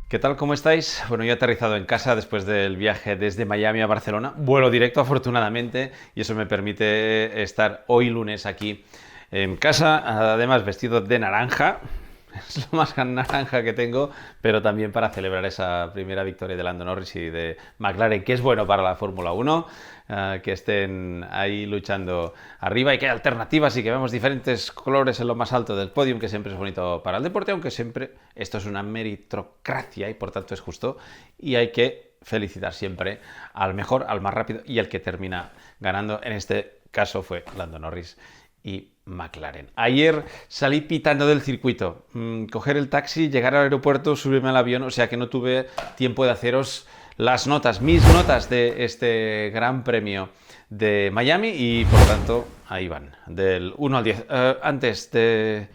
¿Qué tal? ¿Cómo estáis? Bueno, yo he aterrizado en casa después del viaje desde Miami a Barcelona. Vuelo directo, afortunadamente, y eso me permite estar hoy lunes aquí en casa, además vestido de naranja. Es lo más naranja que tengo, pero también para celebrar esa primera victoria de Lando Norris y de McLaren, que es bueno para la Fórmula 1, que estén ahí luchando arriba y que hay alternativas y que vemos diferentes colores en lo más alto del podium, que siempre es bonito para el deporte, aunque siempre esto es una meritocracia y por tanto es justo y hay que felicitar siempre al mejor, al más rápido y al que termina ganando. En este caso fue Lando Norris y McLaren. Ayer salí pitando del circuito, coger el taxi, llegar al aeropuerto, subirme al avión, o sea que no tuve tiempo de haceros las notas, mis notas de este gran premio de Miami y por tanto ahí van, del 1 al 10. Antes de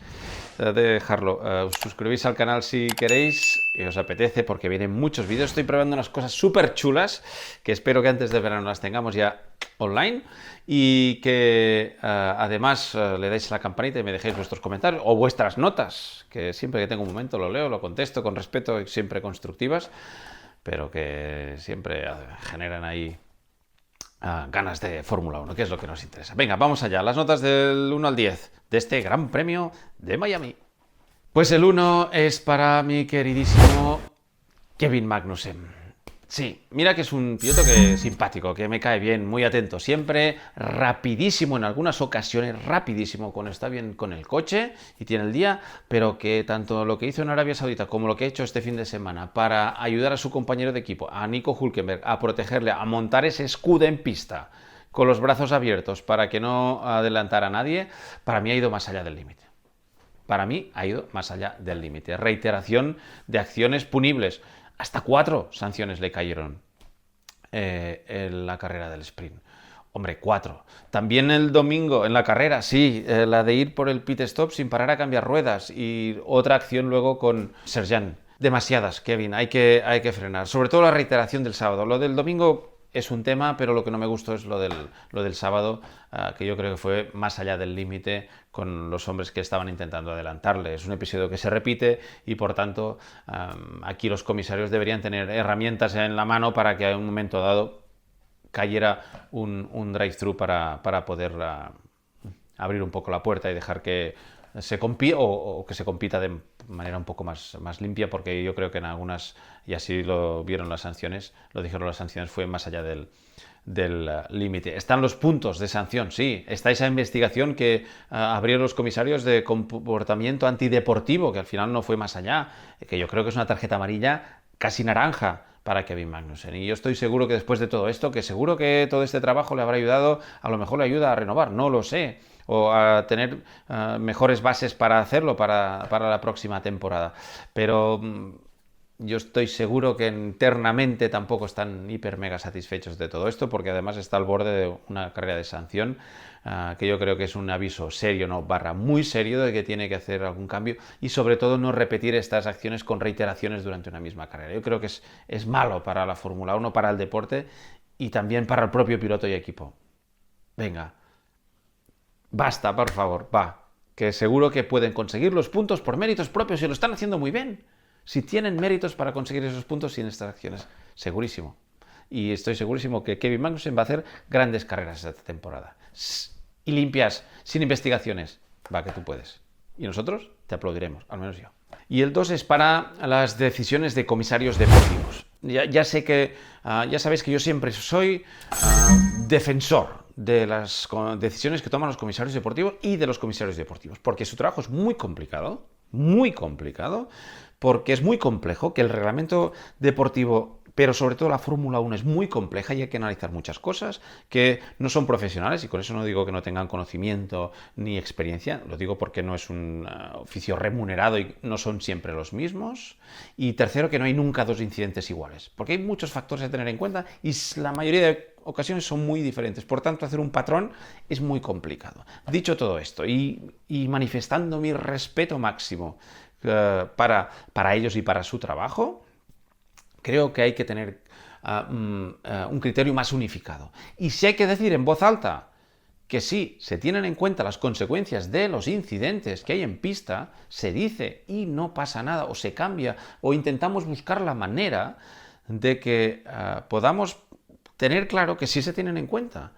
dejarlo, os suscribís al canal si queréis y os apetece porque vienen muchos vídeos. Estoy probando unas cosas súper chulas que espero que antes de verano las tengamos ya online y que además le deis a la campanita y me dejéis vuestros comentarios o vuestras notas, que siempre que tengo un momento lo leo, lo contesto con respeto y siempre constructivas, pero que siempre generan ahí ganas de Fórmula 1, que es lo que nos interesa. Venga, vamos allá, las notas del 1 al 10 de este Gran Premio de Miami. Pues el 1 es para mi queridísimo Kevin Magnussen. Sí, mira que es un piloto que es simpático, que me cae bien, muy atento siempre, rapidísimo en algunas ocasiones, rapidísimo cuando está bien con el coche y tiene el día, pero que tanto lo que hizo en Arabia Saudita como lo que ha hecho este fin de semana para ayudar a su compañero de equipo, a Nico Hülkenberg, a protegerle, a montar ese escudo en pista con los brazos abiertos para que no adelantara a nadie, para mí ha ido más allá del límite. Para mí ha ido más allá del límite. Reiteración de acciones punibles. Hasta 4 sanciones le cayeron en la carrera del sprint. Hombre, 4. También el domingo en la carrera, sí, la de ir por el pit stop sin parar a cambiar ruedas y otra acción luego con Serjan. Demasiadas, Kevin, hay que frenar. Sobre todo la reiteración del sábado. Lo del domingo es un tema, pero lo que no me gustó es lo del sábado, que yo creo que fue más allá del límite con los hombres que estaban intentando adelantarle. Es un episodio que se repite y, por tanto, aquí los comisarios deberían tener herramientas en la mano para que en un momento dado cayera un drive-thru para poder abrir un poco la puerta y dejar que o que se compita de manera un poco más limpia, porque yo creo que en algunas, y así lo vieron las sanciones, lo dijeron las sanciones, fue más allá del límite. Están los puntos de sanción, sí. Está esa investigación que abrieron los comisarios de comportamiento antideportivo, que al final no fue más allá, que yo creo que es una tarjeta amarilla casi naranja para Kevin Magnussen. Y yo estoy seguro que después de todo esto, que seguro que todo este trabajo le habrá ayudado, a lo mejor le ayuda a renovar, no lo sé, o a tener mejores bases para hacerlo para la próxima temporada. Pero yo estoy seguro que internamente tampoco están hiper mega satisfechos de todo esto, porque además está al borde de una carrera de sanción, que yo creo que es un aviso serio, no barra muy serio, de que tiene que hacer algún cambio y sobre todo no repetir estas acciones con reiteraciones durante una misma carrera. Yo creo que es malo para la Fórmula 1, para el deporte y también para el propio piloto y equipo. Venga, basta, por favor, va, que seguro que pueden conseguir los puntos por méritos propios y lo están haciendo muy bien. Si tienen méritos para conseguir esos puntos sin estas acciones, segurísimo. Y estoy segurísimo que Kevin Magnussen va a hacer grandes carreras esta temporada. Y limpias, sin investigaciones. Va, que tú puedes. Y nosotros te aplaudiremos, al menos yo. Y el 2 es para las decisiones de comisarios deportivos. Ya sé que, ya sabéis que yo siempre soy defensor de las decisiones que toman los comisarios deportivos y de los comisarios deportivos, porque su trabajo es muy complicado, porque es muy complejo, que el reglamento deportivo, pero sobre todo la Fórmula 1 es muy compleja y hay que analizar muchas cosas que no son profesionales, y con eso no digo que no tengan conocimiento ni experiencia, lo digo porque no es un oficio remunerado y no son siempre los mismos. Y tercero, que no hay nunca dos incidentes iguales, porque hay muchos factores a tener en cuenta y la mayoría de ocasiones son muy diferentes, por tanto hacer un patrón es muy complicado. Dicho todo esto y manifestando mi respeto máximo para ellos y para su trabajo, creo que hay que tener un criterio más unificado. Y si hay que decir en voz alta que si se tienen en cuenta las consecuencias de los incidentes que hay en pista, se dice y no pasa nada, o se cambia, o intentamos buscar la manera de que podamos tener claro que sí se tienen en cuenta.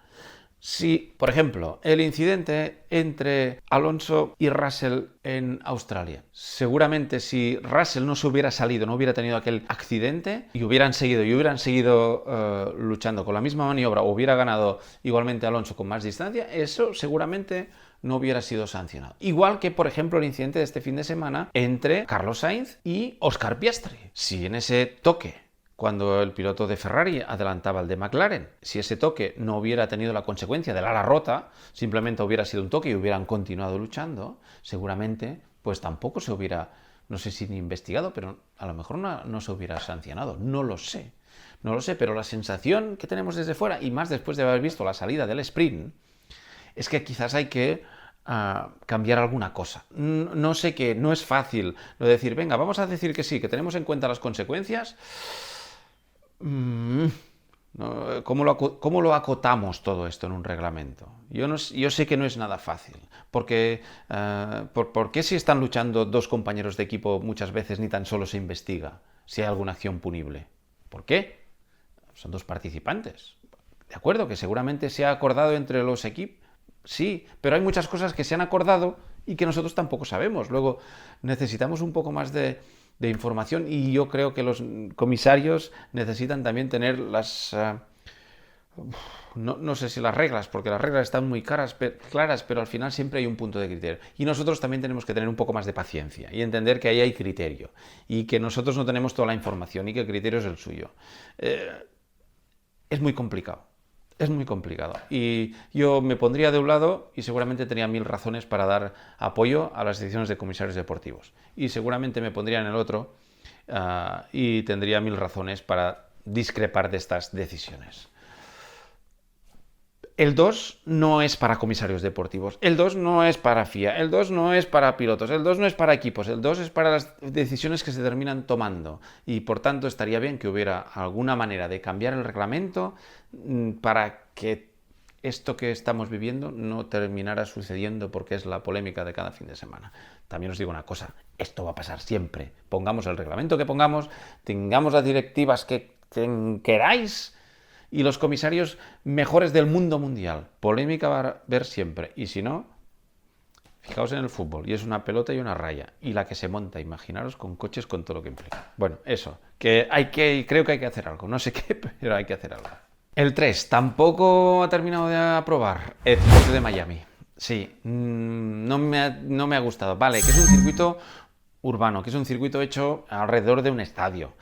Si, por ejemplo, el incidente entre Alonso y Russell en Australia, seguramente si Russell no se hubiera salido, no hubiera tenido aquel accidente y hubieran seguido luchando con la misma maniobra, o hubiera ganado igualmente Alonso con más distancia, eso seguramente no hubiera sido sancionado. Igual que, por ejemplo, el incidente de este fin de semana entre Carlos Sainz y Oscar Piastri. Si en ese toque, cuando el piloto de Ferrari adelantaba al de McLaren, si ese toque no hubiera tenido la consecuencia del ala rota, simplemente hubiera sido un toque y hubieran continuado luchando, seguramente pues tampoco se hubiera, no sé si ni investigado, pero a lo mejor no se hubiera sancionado, no lo sé. No lo sé, pero la sensación que tenemos desde fuera, y más después de haber visto la salida del sprint, es que quizás hay que cambiar alguna cosa. No sé qué, no es fácil lo de decir, venga, vamos a decir que sí, que tenemos en cuenta las consecuencias. ¿Cómo lo acotamos todo esto en un reglamento? Yo sé que no es nada fácil, porque ¿por qué si están luchando dos compañeros de equipo muchas veces ni tan solo se investiga si hay alguna acción punible? ¿Por qué? Son dos participantes. De acuerdo, que seguramente se ha acordado entre los equipos, sí, pero hay muchas cosas que se han acordado y que nosotros tampoco sabemos. Luego necesitamos un poco más de información, y yo creo que los comisarios necesitan también tener no sé si las reglas, porque las reglas están muy claras, pero al final siempre hay un punto de criterio. Y nosotros también tenemos que tener un poco más de paciencia y entender que ahí hay criterio y que nosotros no tenemos toda la información y que el criterio es el suyo. Es muy complicado. Es muy complicado. Y yo me pondría de un lado y seguramente tenía 1000 razones para dar apoyo a las decisiones de comisarios deportivos. Y seguramente me pondría en el otro y tendría 1000 razones para discrepar de estas decisiones. El 2 no es para comisarios deportivos, el 2 no es para FIA, el 2 no es para pilotos, el 2 no es para equipos, el 2 es para las decisiones que se terminan tomando. Y por tanto estaría bien que hubiera alguna manera de cambiar el reglamento para que esto que estamos viviendo no terminara sucediendo, porque es la polémica de cada fin de semana. También os digo una cosa, esto va a pasar siempre. Pongamos el reglamento que pongamos, tengamos las directivas que queráis y los comisarios mejores del mundo mundial. Polémica va a haber siempre. Y si no, fijaos en el fútbol. Y es una pelota y una raya. Y la que se monta, imaginaros, con coches, con todo lo que implica. Bueno, eso. Creo que hay que hacer algo. No sé qué, pero hay que hacer algo. El 3. Tampoco ha terminado de aprobar el circuito de Miami. Sí, no me ha gustado. Vale, que es un circuito urbano, que es un circuito hecho alrededor de un estadio.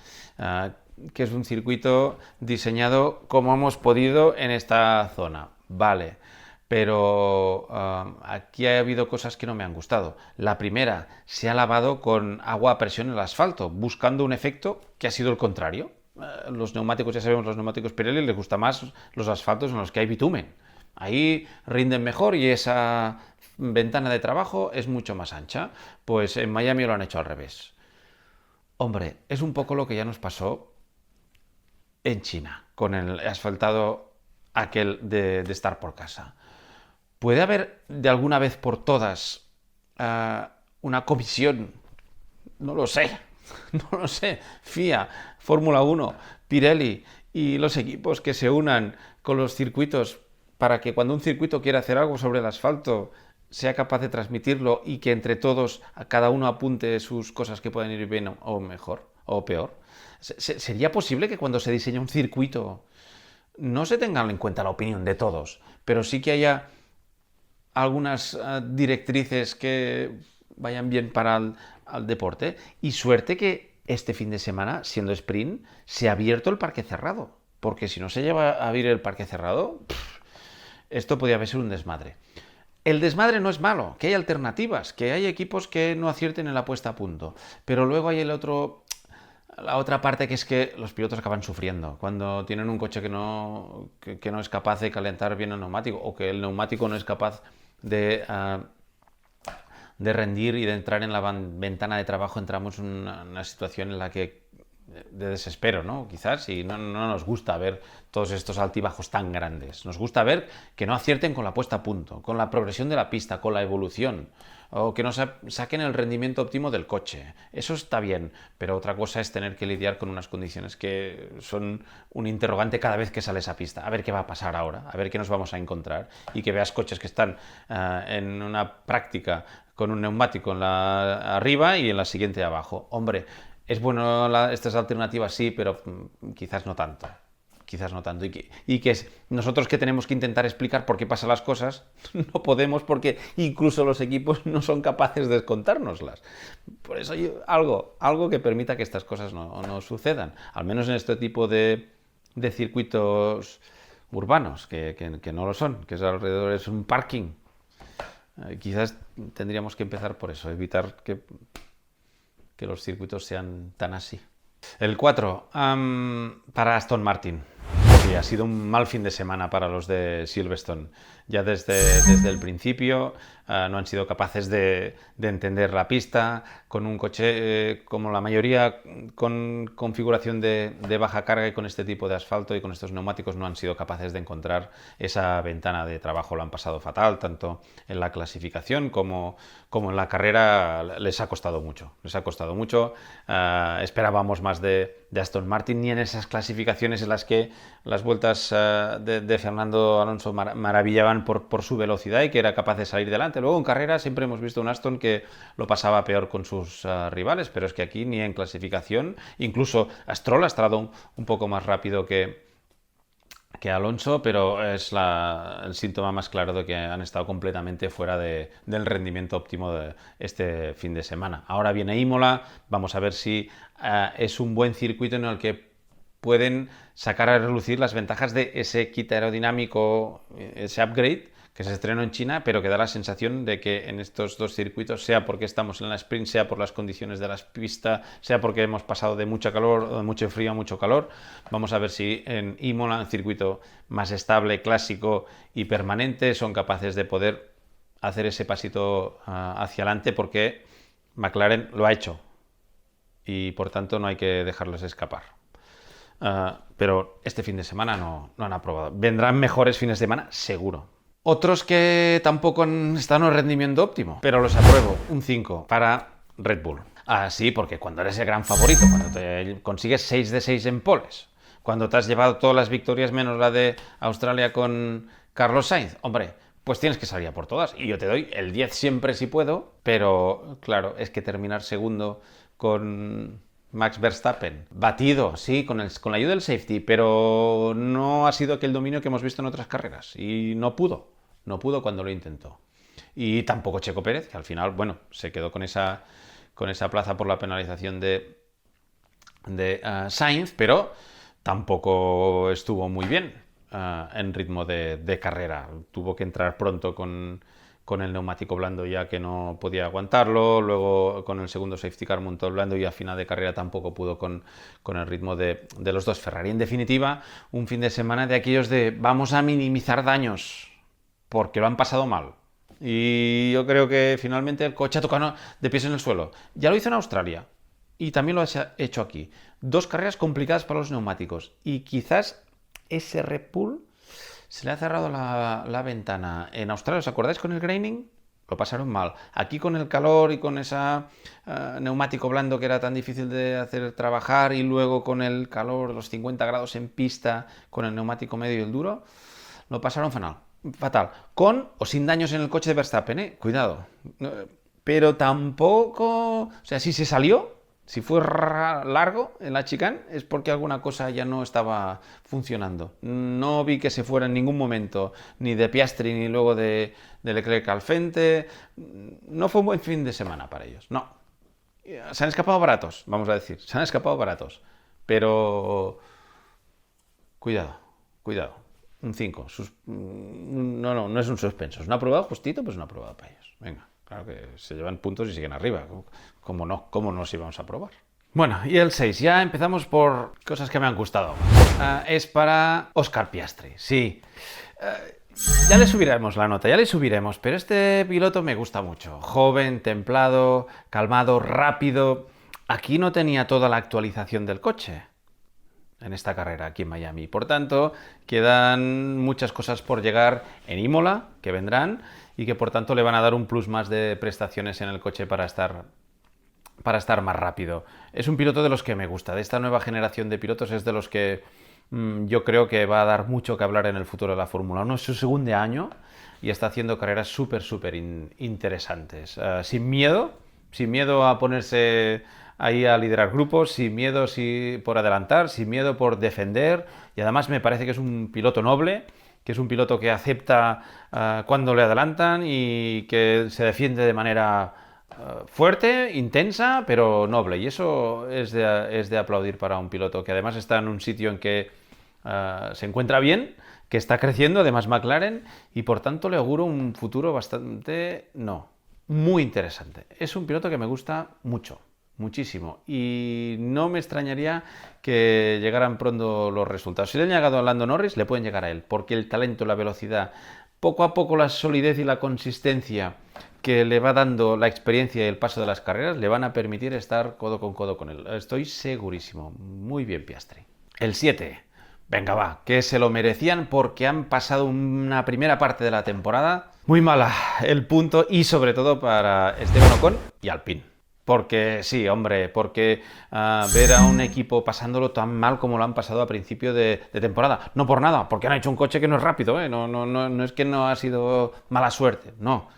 Que es un circuito diseñado como hemos podido en esta zona. Vale, pero aquí ha habido cosas que no me han gustado. La primera, se ha lavado con agua a presión el asfalto, buscando un efecto que ha sido el contrario. Los neumáticos, ya sabemos, los neumáticos Pirelli les gusta más los asfaltos en los que hay bitumen. Ahí rinden mejor y esa ventana de trabajo es mucho más ancha. Pues en Miami lo han hecho al revés. Hombre, es un poco lo que ya nos pasó en China, con el asfaltado aquel de estar por casa. ¿Puede haber de alguna vez por todas una comisión? No lo sé, no lo sé. FIA, Fórmula 1, Pirelli y los equipos que se unan con los circuitos para que cuando un circuito quiera hacer algo sobre el asfalto sea capaz de transmitirlo y que entre todos cada uno apunte sus cosas que pueden ir bien o mejor o peor. ¿Sería posible que cuando se diseña un circuito no se tenga en cuenta la opinión de todos, pero sí que haya algunas directrices que vayan bien para el deporte? Y suerte que este fin de semana, siendo sprint, se ha abierto el parque cerrado, porque si no se lleva a abrir el parque cerrado, esto podría haber sido un desmadre. El desmadre no es malo, que hay alternativas, que hay equipos que no acierten en la puesta a punto, pero luego hay la otra parte, que es que los pilotos acaban sufriendo cuando tienen un coche que no es capaz de calentar bien el neumático, o que el neumático no es capaz de rendir y de entrar en la ventana de trabajo. Entramos en una situación en la que de desespero, ¿no? Quizás, y no nos gusta ver todos estos altibajos tan grandes. Nos gusta ver que no acierten con la puesta a punto, con la progresión de la pista, con la evolución, o que no saquen el rendimiento óptimo del coche. Eso está bien, pero otra cosa es tener que lidiar con unas condiciones que son un interrogante cada vez que sale esa pista. A ver qué va a pasar ahora, a ver qué nos vamos a encontrar, y que veas coches que están en una práctica con un neumático arriba y en la siguiente abajo. Hombre, es bueno estas alternativas, sí, pero quizás no tanto. Quizás no tanto. Nosotros que tenemos que intentar explicar por qué pasan las cosas, no podemos porque incluso los equipos no son capaces de contárnoslas. Por eso algo que permita que estas cosas no sucedan. Al menos en este tipo de circuitos urbanos, que no lo son, que alrededor es un parking. Quizás tendríamos que empezar por eso, evitar que los circuitos sean tan así. El 4, para Aston Martin. Sí, ha sido un mal fin de semana para los de Silverstone. Ya desde el principio no han sido capaces de entender la pista, con un coche como la mayoría con configuración de baja carga y con este tipo de asfalto y con estos neumáticos no han sido capaces de encontrar esa ventana de trabajo. Lo han pasado fatal, tanto en la clasificación como en la carrera. Les ha costado mucho. Esperábamos más de Aston Martin, ni en esas clasificaciones en las que las vueltas de Fernando Alonso maravillaban por su velocidad y que era capaz de salir delante. Luego en carrera siempre hemos visto un Aston que lo pasaba peor con sus rivales, pero es que aquí ni en clasificación, incluso Stroll ha estado un poco más rápido que Alonso, pero es el síntoma más claro de que han estado completamente fuera del rendimiento óptimo de este fin de semana. Ahora viene Imola, vamos a ver si es un buen circuito en el que pueden sacar a relucir las ventajas de ese kit aerodinámico, ese upgrade que se estrenó en China, pero que da la sensación de que en estos dos circuitos, sea porque estamos en la sprint, sea por las condiciones de la pista, sea porque hemos pasado de mucho calor, de mucho frío a mucho calor, vamos a ver si en Imola, un circuito más estable, clásico y permanente, son capaces de poder hacer ese pasito hacia adelante, porque McLaren lo ha hecho y por tanto no hay que dejarlos escapar. Pero este fin de semana no han aprobado. Vendrán mejores fines de semana, seguro. Otros que tampoco están en rendimiento óptimo, pero los apruebo. Un 5 para Red Bull. Sí, porque cuando eres el gran favorito, cuando te consigues 6 de 6 en poles, cuando te has llevado todas las victorias menos la de Australia con Carlos Sainz, hombre, pues tienes que salir a por todas. Y yo te doy el 10 siempre si puedo, pero claro, es que terminar segundo con Max Verstappen, batido, sí, con la ayuda del safety, pero no ha sido aquel dominio que hemos visto en otras carreras y no pudo cuando lo intentó. Y tampoco Checo Pérez, que al final, bueno, se quedó con esa plaza por la penalización de Sainz, pero tampoco estuvo muy bien en ritmo de carrera. Tuvo que entrar pronto con el neumático blando ya que no podía aguantarlo, luego con el segundo safety car montó el blando y a final de carrera tampoco pudo con el ritmo de los dos Ferrari. En definitiva, un fin de semana de aquellos de vamos a minimizar daños, porque lo han pasado mal. Y yo creo que finalmente el coche ha tocado de pies en el suelo. Ya lo hizo en Australia y también lo ha hecho aquí. 2 carreras complicadas para los neumáticos y quizás ese Red Bull se le ha cerrado la ventana. En Australia, ¿os acordáis con el graining? Lo pasaron mal. Aquí con el calor y con ese neumático blando que era tan difícil de hacer trabajar, y luego con el calor, los 50 grados en pista, con el neumático medio y el duro, lo pasaron fatal. Con o sin daños en el coche de Verstappen, cuidado. Pero tampoco... O sea, si se salió, si fue largo en la chicane, es porque alguna cosa ya no estaba funcionando. No vi que se fuera en ningún momento, ni de Piastri, ni luego de Leclerc al frente. No fue un buen fin de semana para ellos, no. Se han escapado baratos, vamos a decir. Se han escapado baratos. Pero... Cuidado. Un 5. No es un suspenso. Es una aprobado justito, pues una aprobado para ellos. Venga. Claro que se llevan puntos y siguen arriba. ¿Cómo nos íbamos a probar? Bueno, y el 6. Ya empezamos por cosas que me han gustado. Es para Oscar Piastri. Sí. Ya le subiremos la nota, pero este piloto me gusta mucho. Joven, templado, calmado, rápido. Aquí no tenía toda la actualización del coche en esta carrera aquí en Miami. Por tanto, quedan muchas cosas por llegar en Imola, que vendrán, y que por tanto le van a dar un plus más de prestaciones en el coche para estar más rápido. Es un piloto de los que me gusta. De esta nueva generación de pilotos es de los que yo creo que va a dar mucho que hablar en el futuro de la Fórmula 1. Es su segundo año y está haciendo carreras súper interesantes. Sin miedo a ponerse ahí a liderar grupos, sin miedo por adelantar, sin miedo por defender. Y además me parece que es un piloto noble, que es un piloto que acepta cuando le adelantan y que se defiende de manera fuerte, intensa, pero noble. Y eso es de aplaudir para un piloto que además está en un sitio en que se encuentra bien, que está creciendo, además McLaren, y por tanto le auguro un futuro muy interesante. Es un piloto que me gusta mucho, muchísimo, y no me extrañaría que llegaran pronto los resultados. Si le han llegado a Lando Norris, le pueden llegar a él, porque el talento, la velocidad, poco a poco la solidez y la consistencia que le va dando la experiencia y el paso de las carreras le van a permitir estar codo con él. Estoy segurísimo. Muy bien, Piastri. El 7. Venga, va, que se lo merecían porque han pasado una primera parte de la temporada muy mala. El punto y sobre todo para Esteban Ocon y Alpine. Porque sí, hombre, porque ver a un equipo pasándolo tan mal como lo han pasado a principio de temporada. No por nada, porque han hecho un coche que no es rápido, ¿eh? No es que no ha sido mala suerte, no.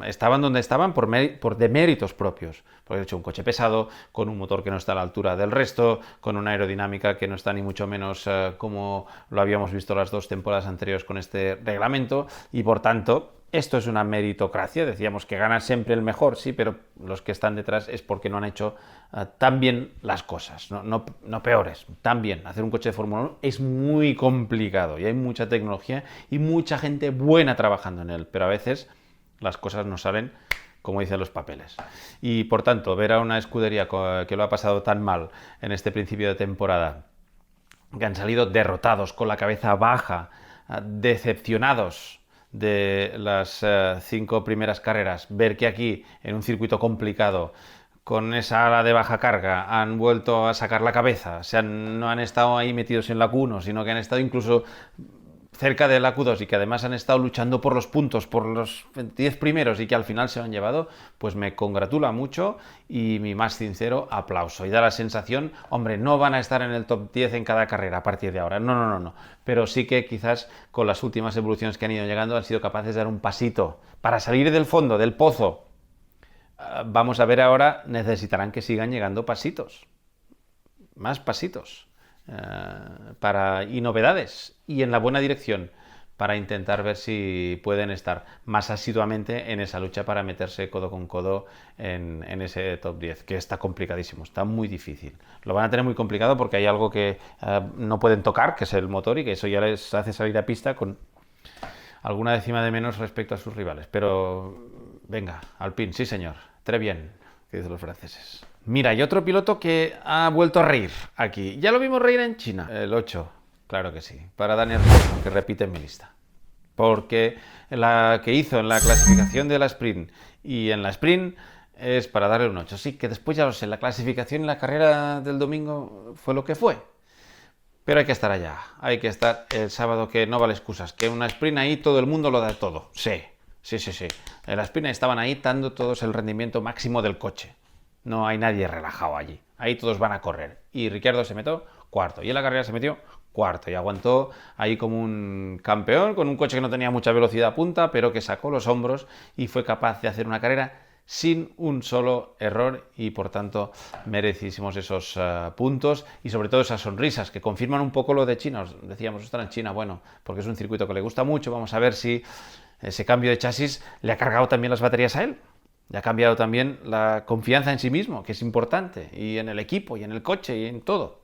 Estaban donde estaban por deméritos propios. Porque han hecho un coche pesado, con un motor que no está a la altura del resto, con una aerodinámica que no está ni mucho menos como lo habíamos visto las 2 temporadas anteriores con este reglamento, y por tanto esto es una meritocracia. Decíamos que gana siempre el mejor, sí, pero los que están detrás es porque no han hecho tan bien las cosas, no peores, tan bien. Hacer un coche de Fórmula 1 es muy complicado y hay mucha tecnología y mucha gente buena trabajando en él, pero a veces las cosas no salen como dicen los papeles. Y por tanto, ver a una escudería que lo ha pasado tan mal en este principio de temporada, que han salido derrotados, con la cabeza baja, decepcionados de las 5 primeras carreras, ver que aquí, en un circuito complicado, con esa ala de baja carga, han vuelto a sacar la cabeza, no han estado ahí metidos en la Q1, sino que han estado incluso cerca de la Q2 y que además han estado luchando por los puntos, por los 10 primeros y que al final se lo han llevado, pues me congratula mucho y mi más sincero aplauso. Y da la sensación, hombre, no van a estar en el top 10 en cada carrera a partir de ahora, no. Pero sí que quizás con las últimas evoluciones que han ido llegando han sido capaces de dar un pasito para salir del fondo, del pozo. Vamos a ver ahora, necesitarán que sigan llegando pasitos, más pasitos. Y novedades y en la buena dirección para intentar ver si pueden estar más asiduamente en esa lucha para meterse codo con codo en ese top 10, que está complicadísimo, está muy difícil. Lo van a tener muy complicado porque hay algo que no pueden tocar, que es el motor, y que eso ya les hace salir a pista con alguna décima de menos respecto a sus rivales. Pero venga, Alpine, sí señor, très bien, que dicen los franceses. Mira, y otro piloto que ha vuelto a reír aquí. Ya lo vimos reír en China. El 8, claro que sí. Para Daniel Ricciardo, que repite en mi lista. Porque la que hizo en la clasificación de la sprint y en la sprint es para darle un 8. Sí, que después ya lo sé, la clasificación y la carrera del domingo fue lo que fue. Pero hay que estar allá. Hay que estar el sábado, que no vale excusas. Que en una sprint ahí todo el mundo lo da todo. Sí. En la sprint estaban ahí dando todos el rendimiento máximo del coche. No hay nadie relajado allí. Ahí todos van a correr. Y Ricciardo se metió cuarto. Y en la carrera se metió cuarto. Y aguantó ahí como un campeón, con un coche que no tenía mucha velocidad a punta, pero que sacó los hombros y fue capaz de hacer una carrera sin un solo error. Y por tanto, merecísimos esos puntos. Y sobre todo esas sonrisas que confirman un poco lo de China. Os decíamos, estar en China, bueno, porque es un circuito que le gusta mucho. Vamos a ver si ese cambio de chasis le ha cargado también las baterías a él. Le ha cambiado también la confianza en sí mismo, que es importante, y en el equipo, y en el coche, y en todo.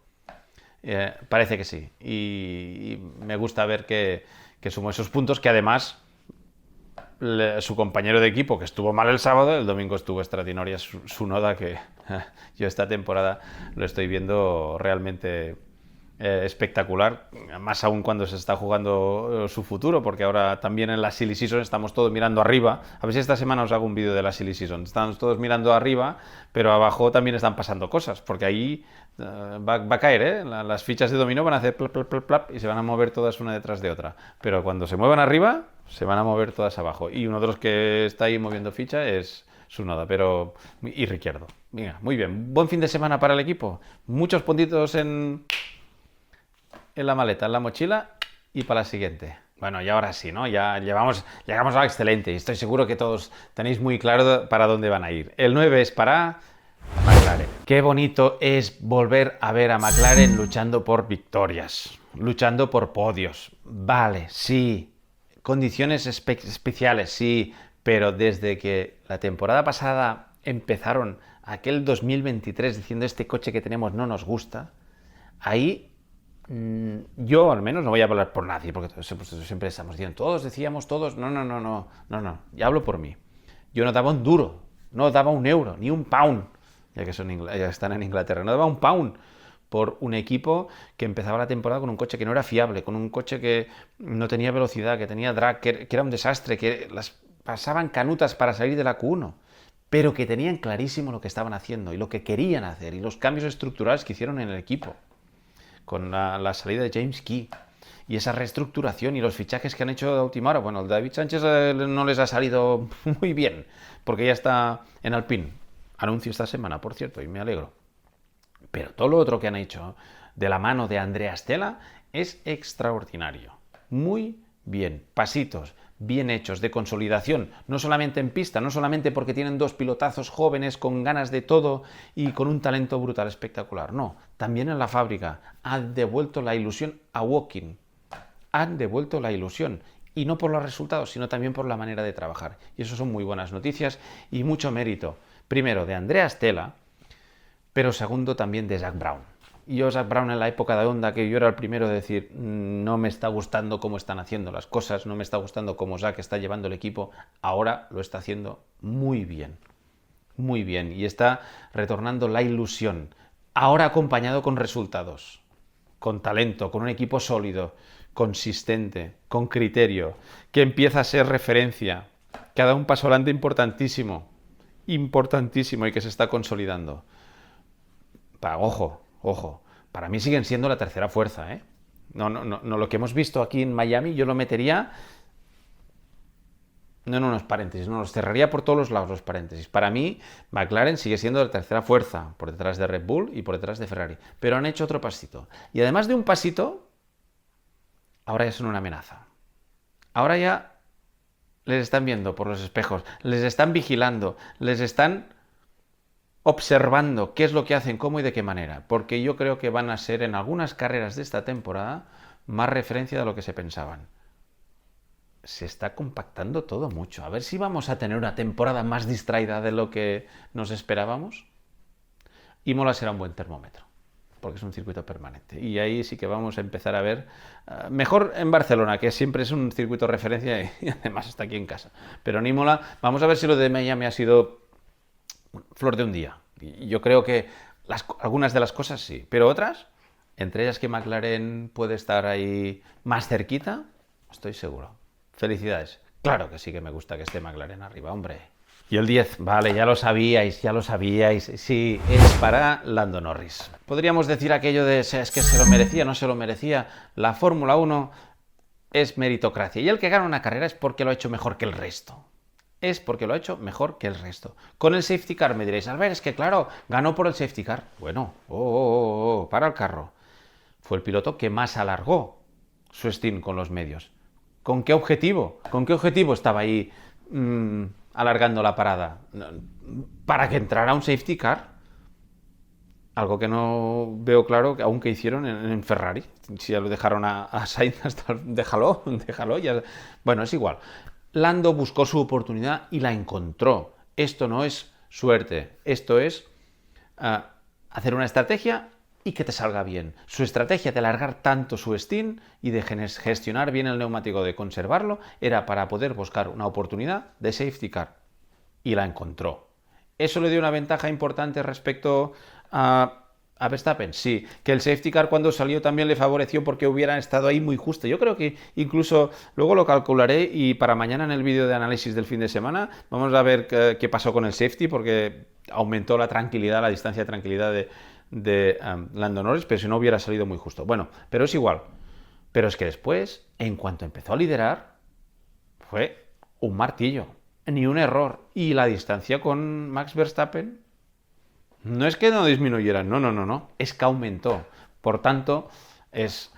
Parece que sí. Y me gusta ver que sumó esos puntos, que además su compañero de equipo, que estuvo mal el sábado, el domingo estuvo extraordinaria Tsunoda, que yo esta temporada lo estoy viendo realmente espectacular, más aún cuando se está jugando su futuro, porque ahora también en la Silly Season estamos todos mirando arriba. A ver si esta semana os hago un vídeo de la Silly Season. Estamos todos mirando arriba, pero abajo también están pasando cosas, porque ahí va a caer, ¿eh? Las fichas de dominó van a hacer plap, plap, plap, plap, y se van a mover todas una detrás de otra. Pero cuando se muevan arriba, se van a mover todas abajo. Y uno de los que está ahí moviendo ficha es Tsunoda, pero y Ricciardo. Venga, muy bien. Buen fin de semana para el equipo. Muchos puntitos en la maleta, en la mochila y para la siguiente. Bueno, y ahora sí, ¿no? Ya llegamos a lo excelente y estoy seguro que todos tenéis muy claro para dónde van a ir. El 9 es para McLaren. Qué bonito es volver a ver a McLaren luchando por victorias, luchando por podios. Vale, sí. Condiciones especiales, sí. Pero desde que la temporada pasada empezaron aquel 2023 diciendo este coche que tenemos no nos gusta, ahí yo al menos no voy a hablar por nadie, porque siempre estamos diciendo, todos decíamos, todos, no, ya hablo por mí. Yo no daba un duro, no daba un euro, ni un pound, ya que ya están en Inglaterra, no daba un pound por un equipo que empezaba la temporada con un coche que no era fiable, con un coche que no tenía velocidad, que tenía drag, que era un desastre, que las pasaban canutas para salir de la Q1, pero que tenían clarísimo lo que estaban haciendo y lo que querían hacer y los cambios estructurales que hicieron en el equipo con la salida de James Key y esa reestructuración y los fichajes que han hecho de última hora. Bueno, el David Sánchez no les ha salido muy bien, porque ya está en Alpine. Anuncio esta semana, por cierto, y me alegro. Pero todo lo otro que han hecho de la mano de Andrea Stella es extraordinario. Muy bien, pasitos bien hechos, de consolidación, no solamente en pista, no solamente porque tienen dos pilotazos jóvenes con ganas de todo y con un talento brutal espectacular, no, también en la fábrica han devuelto la ilusión a Woking, han devuelto la ilusión, y no por los resultados, sino también por la manera de trabajar, y eso son muy buenas noticias y mucho mérito, primero de Andrea Stella, pero segundo también de Zak Brown. Y yo, Zak Brown, en la época de Honda, que yo era el primero de decir, no me está gustando cómo están haciendo las cosas, no me está gustando cómo Zak está llevando el equipo, ahora lo está haciendo muy bien, y está retornando la ilusión, ahora acompañado con resultados, con talento, con un equipo sólido, consistente, con criterio, que empieza a ser referencia, que ha dado un paso adelante importantísimo, y que se está consolidando. Ojo, para mí siguen siendo la tercera fuerza, ¿eh? No, lo que hemos visto aquí en Miami yo lo metería no en unos paréntesis, no, los cerraría por todos los lados los paréntesis. Para mí, McLaren sigue siendo la tercera fuerza, por detrás de Red Bull y por detrás de Ferrari. Pero han hecho otro pasito. Y además de un pasito, ahora ya son una amenaza. Ahora ya les están viendo por los espejos, les están vigilando, les están observando qué es lo que hacen, cómo y de qué manera. Porque yo creo que van a ser en algunas carreras de esta temporada más referencia de lo que se pensaban. Se está compactando todo mucho. A ver si vamos a tener una temporada más distraída de lo que nos esperábamos. Imola será un buen termómetro, porque es un circuito permanente. Y ahí sí que vamos a empezar a ver, mejor en Barcelona, que siempre es un circuito de referencia y además está aquí en casa. Pero en Imola, vamos a ver si lo de Miami ha sido flor de un día. Y yo creo que algunas de las cosas sí, pero otras, entre ellas que McLaren puede estar ahí más cerquita, estoy seguro. Felicidades. Claro que sí que me gusta que esté McLaren arriba, hombre. Y el 10, vale, ya lo sabíais. Sí, es para Lando Norris. Podríamos decir aquello de, es que se lo merecía, no se lo merecía. La Fórmula 1 es meritocracia. Y el que gana una carrera es porque lo ha hecho mejor que el resto. Con el safety car me diréis, Albert, es que claro, ganó por el safety car. Bueno, para el carro. Fue el piloto que más alargó su stint con los medios. ¿Con qué objetivo? Estaba ahí alargando la parada? ¿Para que entrara un safety car? Algo que no veo claro, aunque hicieron en Ferrari. Si ya lo dejaron a Sainz, hasta, déjalo. Ya. Bueno, es igual. Lando buscó su oportunidad y la encontró. Esto no es suerte, esto es hacer una estrategia y que te salga bien. Su estrategia de alargar tanto su stint y de gestionar bien el neumático, de conservarlo, era para poder buscar una oportunidad de safety car. Y la encontró. Eso le dio una ventaja importante respecto a A Verstappen, sí. Que el safety car cuando salió también le favoreció porque hubieran estado ahí muy justo. Yo creo que incluso luego lo calcularé y para mañana en el vídeo de análisis del fin de semana vamos a ver qué pasó con el safety porque aumentó la tranquilidad, la distancia de tranquilidad de Lando Norris, pero si no hubiera salido muy justo. Bueno, pero es igual. Pero es que después, en cuanto empezó a liderar, fue un martillo, ni un error. Y la distancia con Max Verstappen no es que no disminuyera, no, no, no, no, es que aumentó. Por tanto, es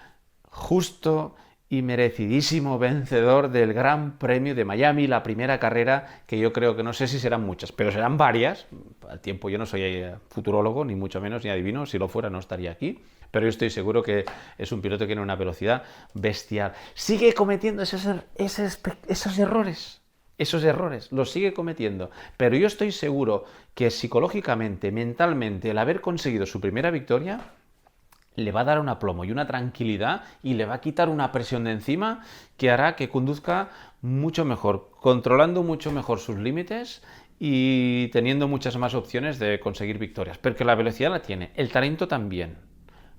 justo y merecidísimo vencedor del Gran Premio de Miami, la primera carrera que yo creo que no sé si serán muchas, pero serán varias. Al tiempo yo no soy futurólogo, ni mucho menos, ni adivino, si lo fuera no estaría aquí, pero yo estoy seguro que es un piloto que tiene una velocidad bestial. Sigue cometiendo esos errores, esos errores, los sigue cometiendo. Pero yo estoy seguro que psicológicamente, mentalmente, el haber conseguido su primera victoria le va a dar un aplomo y una tranquilidad y le va a quitar una presión de encima que hará que conduzca mucho mejor, controlando mucho mejor sus límites y teniendo muchas más opciones de conseguir victorias. Porque la velocidad la tiene, el talento también.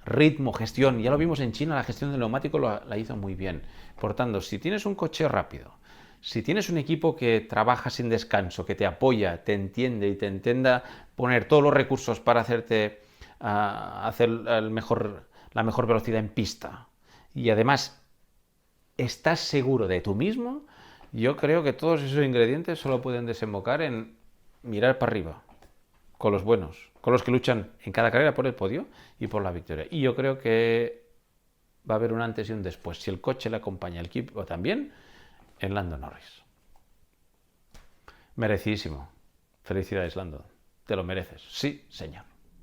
Ritmo, gestión, ya lo vimos en China, la gestión del neumático la hizo muy bien. Por tanto, si tienes un coche rápido, si tienes un equipo que trabaja sin descanso, que te apoya, te entiende y te intenta poner todos los recursos para hacerte hacer la mejor velocidad en pista y además estás seguro de tú mismo, yo creo que todos esos ingredientes solo pueden desembocar en mirar para arriba, con los buenos, con los que luchan en cada carrera por el podio y por la victoria. Y yo creo que va a haber un antes y un después, si el coche le acompaña, el equipo también, en Lando Norris. Merecidísimo. Felicidades, Lando. Te lo mereces. Sí, señor.